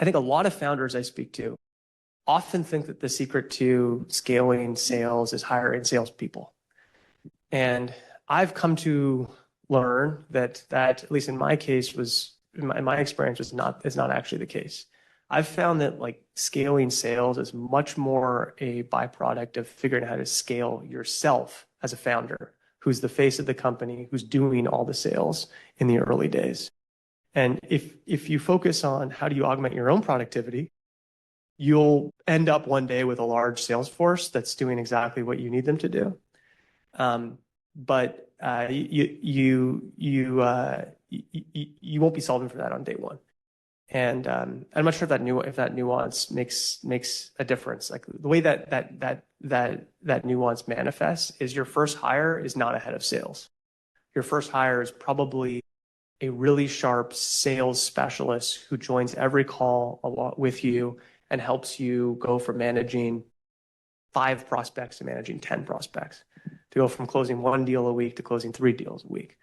I think a lot of founders I speak to often think that the secret to scaling sales is hiring salespeople. And I've come to learn that at least in my case, in my experience, is not actually the case. I've found that like scaling sales is much more a byproduct of figuring out how to scale yourself as a founder, who's the face of the company, who's doing all the sales in the early days. And if you focus on how do you augment your own productivity, you'll end up one day with a large sales force that's doing exactly what you need them to do. But you won't be solving for that on day one. And I'm not sure if that nuance makes a difference. Like the way that nuance manifests is your first hire is not a head of sales. Your first hire is probably a really sharp sales specialist who joins every call along with you and helps you go from managing 5 prospects to managing 10 prospects, to go from closing 1 deal a week to closing 3 deals a week.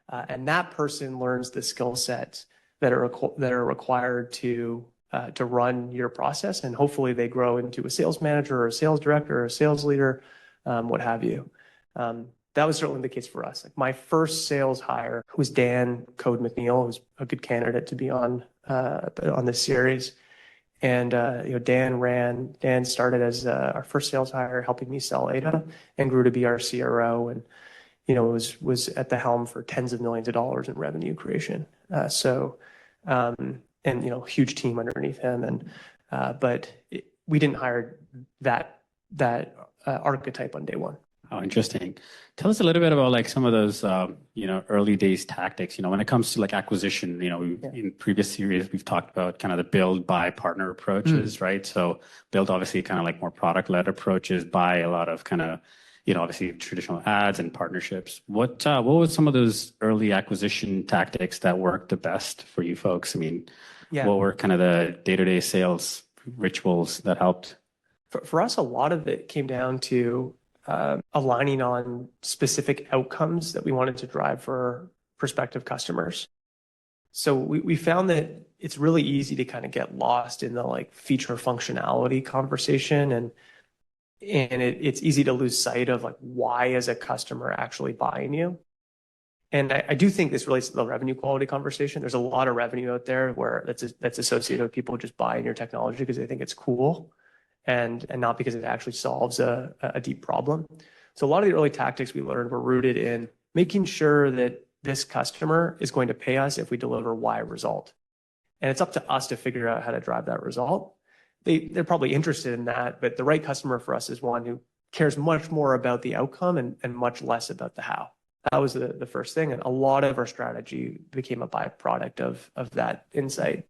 And that person learns the skill sets that are required to run your process, and hopefully they grow into a sales manager or a sales director or a sales leader, what have you. That was certainly the case for us. Like my first sales hire was Dan Code McNeil, who's a good candidate to be on this series. And Dan started as our first sales hire, helping me sell Ada, and grew to be our CRO, and was at the helm for tens of millions of dollars in revenue creation. Huge team underneath him, we didn't hire that archetype on day one. Oh, interesting. Tell us a little bit about like some of those, early days tactics, when it comes to like acquisition, in previous series, we've talked about kind of the build, buy, partner approaches, right? So build, obviously kind of like more product-led approaches, buy a lot of kind of, obviously traditional ads and partnerships. What was some of those early acquisition tactics that worked the best for you folks? I mean, what were kind of the day-to-day sales rituals that helped? For us, a lot of it came down to aligning on specific outcomes that we wanted to drive for prospective customers. So we found that it's really easy to kind of get lost in the like feature functionality conversation, and it's easy to lose sight of like why is a customer actually buying you. And I do think this relates to the revenue quality conversation. There's a lot of revenue out there where that's associated with people just buying your technology because they think it's cool, and not because it actually solves a deep problem. So a lot of the early tactics we learned were rooted in making sure that this customer is going to pay us if we deliver Y result. And it's up to us to figure out how to drive that result. They're probably interested in that, but the right customer for us is one who cares much more about the outcome and much less about the how. That was the first thing. And a lot of our strategy became a byproduct of that insight.